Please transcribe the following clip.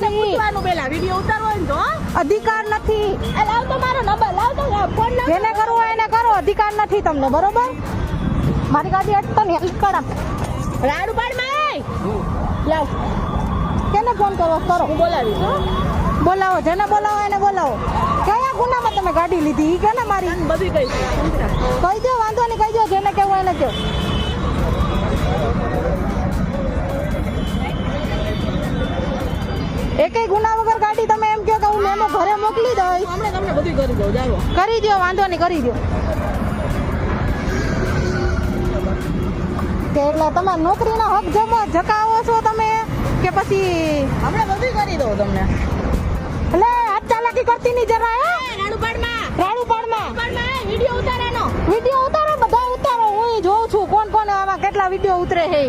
પૂછવાનું પેલા વિડિયો ઉતારવો હોય ને તો અધિકાર નથી. એ લાવ તો મારો નંબર લાવ તો ફોન લાવ જેને કરવું હોય એને કરો, અધિકાર નથી તમને, બરોબર? મારી ગાડી અટતો ને હેલ્પ કરા. રાડ ઉપાડ માં લાવ કેને ફોન કરવો કરો, હું બોલાવીશ હો બોલાવો, જેને બોલાવો એને બોલાવો. કયા ગુનામાં તમે ગાડી લીધી ઈ કે ને મારી બધી કઈ કહી દો, વાંધો નહીં, કહી દો, જેને કેવું એને કહો. એકેય ગુના વગર ગાડી તમે એમ કહો કે હું મેમો ઘરે મોકલી દઈશ, હમણાં તમને બધું કરી દઉં જાઓ કરી દો, વાંધો નહીં, કરી દો. કે એટલે તમારા નોકરીના હક જકાવો છો તમે કે પછી હમણાં બધું કરી દઉં તમને એટલે હાથ ચાલાકી કરતી નહીં જરા. હે રાડ ઉપાડ માં રાણુપાડમાં વિડિયો ઉતારવાનો વિડીયો ઉતારો, બધા ઉતારો, હું જોઉં છું કોણ કોણ આવા કેટલા વિડીયો ઉતરે છે.